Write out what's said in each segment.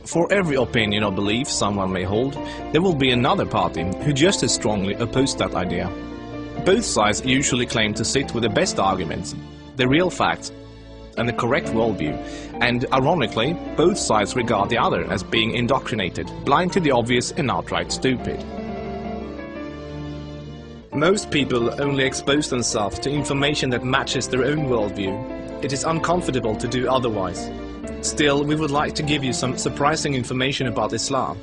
For every opinion or belief someone may hold, there will be another party who just as strongly oppose that idea. Both sides usually claim to sit with the best arguments, the real facts, and the correct worldview, and ironically, both sides regard the other as being indoctrinated, blind to the obvious and outright stupid. Most people only expose themselves to information that matches their own worldview. It is uncomfortable to do otherwise. Still, we would like to give you some surprising information about Islam.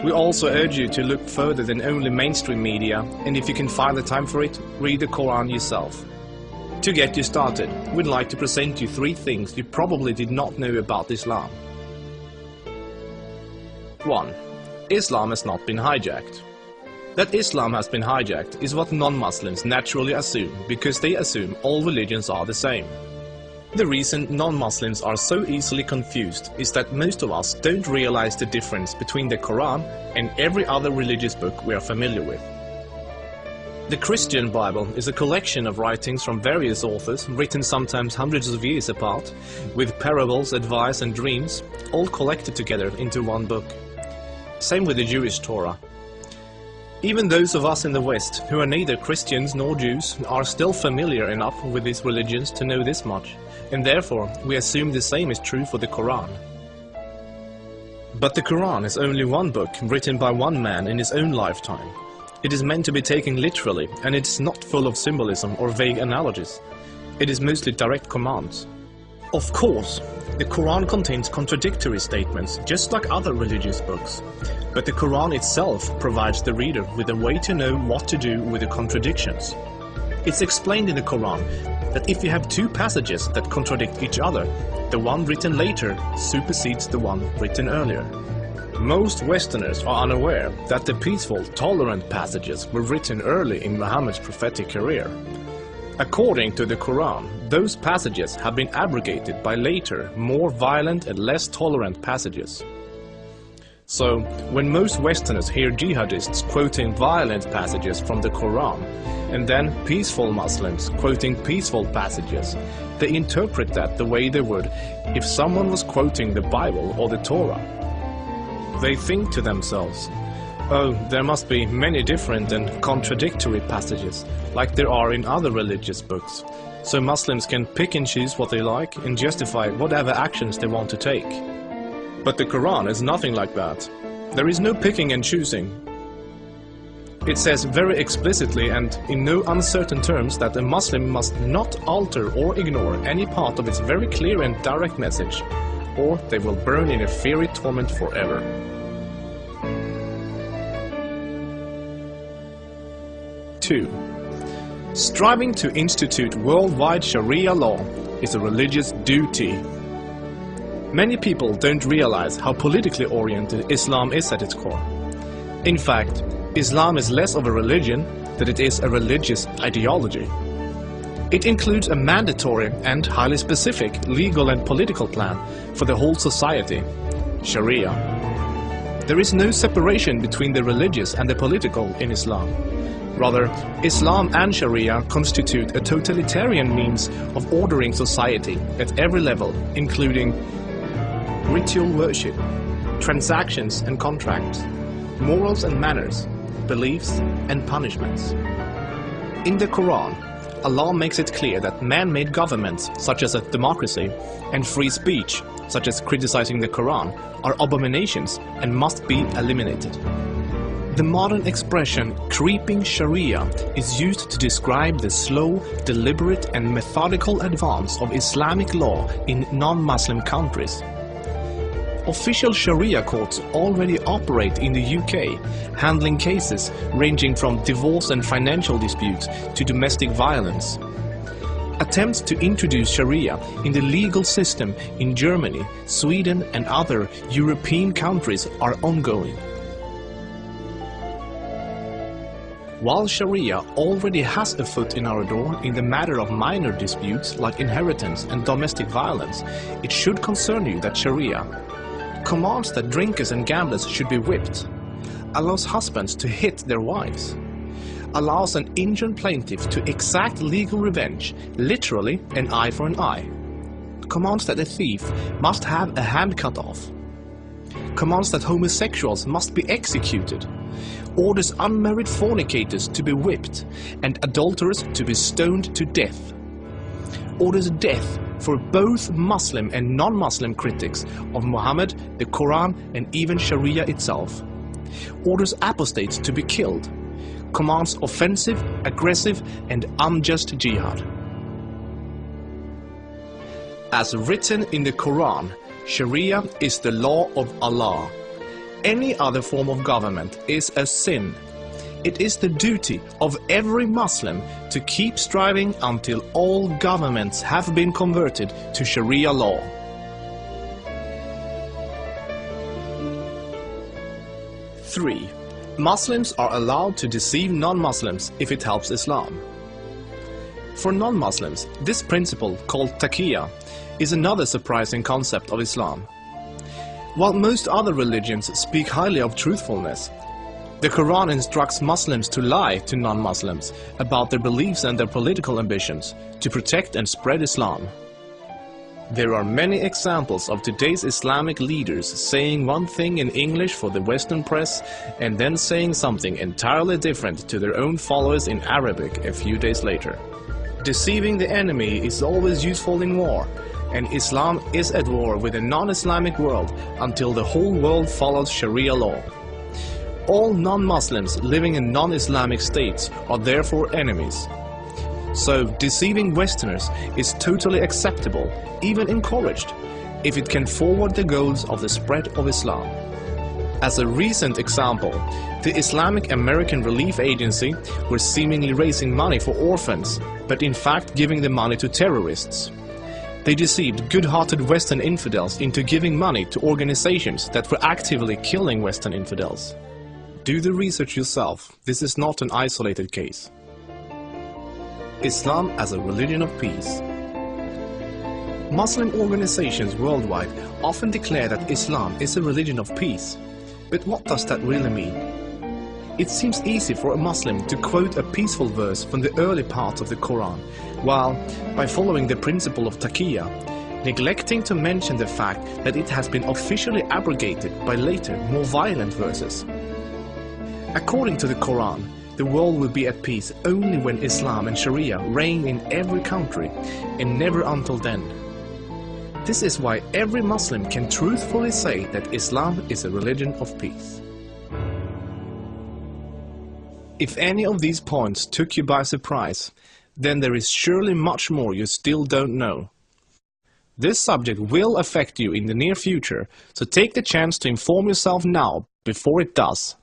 We also urge you to look further than only mainstream media, and if you can find the time for it, read the Quran yourself. To get you started, we'd like to present you 3 things you probably did not know about Islam. 1. Islam has not been hijacked. That Islam has been hijacked is what non-Muslims naturally assume, because they assume all religions are the same. The reason non-Muslims are so easily confused is that most of us don't realize the difference between the Quran and every other religious book we are familiar with. The Christian Bible is a collection of writings from various authors, written sometimes hundreds of years apart, with parables, advice and dreams, all collected together into one book. Same with the Jewish Torah. Even those of us in the West, who are neither Christians nor Jews, are still familiar enough with these religions to know this much, and therefore we assume the same is true for the Quran. But the Quran is only one book written by one man in his own lifetime. It is meant to be taken literally, and it is not full of symbolism or vague analogies. It is mostly direct commands. Of course, the Quran contains contradictory statements, just like other religious books. But the Quran itself provides the reader with a way to know what to do with the contradictions. It's explained in the Quran that if you have 2 passages that contradict each other, the one written later supersedes the one written earlier. Most Westerners are unaware that the peaceful, tolerant passages were written early in Muhammad's prophetic career. According to the Quran, those passages have been abrogated by later, more violent and less tolerant passages. So, when most Westerners hear jihadists quoting violent passages from the Quran, and then peaceful Muslims quoting peaceful passages, they interpret that the way they would if someone was quoting the Bible or the Torah. They think to themselves, oh, there must be many different and contradictory passages, like there are in other religious books, so Muslims can pick and choose what they like and justify whatever actions they want to take. But the Quran is nothing like that. There is no picking and choosing. It says very explicitly and in no uncertain terms that a Muslim must not alter or ignore any part of its very clear and direct message, or they will burn in a fiery torment forever. 2. Striving to institute worldwide Sharia law is a religious duty. Many people don't realize how politically oriented Islam is at its core. In fact, Islam is less of a religion than it is a religious ideology. It includes a mandatory and highly specific legal and political plan for the whole society, Sharia. There is no separation between the religious and the political in Islam. Rather, Islam and Sharia constitute a totalitarian means of ordering society at every level, including ritual worship, transactions and contracts, morals and manners, beliefs and punishments. In the Quran, Allah makes it clear that man-made governments, such as a democracy, and free speech, such as criticizing the Quran, are abominations and must be eliminated. The modern expression creeping Sharia is used to describe the slow, deliberate and methodical advance of Islamic law in non-Muslim countries. Official Sharia courts already operate in the UK, handling cases ranging from divorce and financial disputes to domestic violence. Attempts to introduce Sharia in the legal system in Germany, Sweden and other European countries are ongoing. While Sharia already has a foot in our door in the matter of minor disputes like inheritance and domestic violence, it should concern you that Sharia commands that drinkers and gamblers should be whipped, allows husbands to hit their wives, allows an injured plaintiff to exact legal revenge, literally an eye for an eye, commands that a thief must have a hand cut off, commands that homosexuals must be executed, orders unmarried fornicators to be whipped and adulterers to be stoned to death, orders death for both Muslim and non-Muslim critics of Muhammad, the Quran and even Sharia itself, orders apostates to be killed, commands offensive, aggressive and unjust jihad. As written in the Quran, Sharia is the law of Allah. Any other form of government is a sin. It is the duty of every Muslim to keep striving until all governments have been converted to Sharia law. Three, Muslims are allowed to deceive non-Muslims if it helps Islam. For non-Muslims, this principle, called taqiyya, is another surprising concept of Islam. While most other religions speak highly of truthfulness, the Quran instructs Muslims to lie to non-Muslims about their beliefs and their political ambitions to protect and spread Islam. There are many examples of today's Islamic leaders saying one thing in English for the Western press and then saying something entirely different to their own followers in Arabic a few days later. Deceiving the enemy is always useful in war, and Islam is at war with the non-Islamic world until the whole world follows Sharia law. All non-Muslims living in non-Islamic states are therefore enemies. So deceiving Westerners is totally acceptable, even encouraged, if it can forward the goals of the spread of Islam. As a recent example, the Islamic American Relief Agency were seemingly raising money for orphans, but in fact giving the money to terrorists. They deceived good-hearted Western infidels into giving money to organizations that were actively killing Western infidels. Do the research yourself, this is not an isolated case. Islam as a religion of peace. Muslim organizations worldwide often declare that Islam is a religion of peace. But what does that really mean? It seems easy for a Muslim to quote a peaceful verse from the early parts of the Quran, while, by following the principle of taqiyya, neglecting to mention the fact that it has been officially abrogated by later, more violent verses. According to the Quran, the world will be at peace only when Islam and Sharia reign in every country, and never until then. This is why every Muslim can truthfully say that Islam is a religion of peace. If any of these points took you by surprise, then there is surely much more you still don't know. This subject will affect you in the near future, so take the chance to inform yourself now before it does.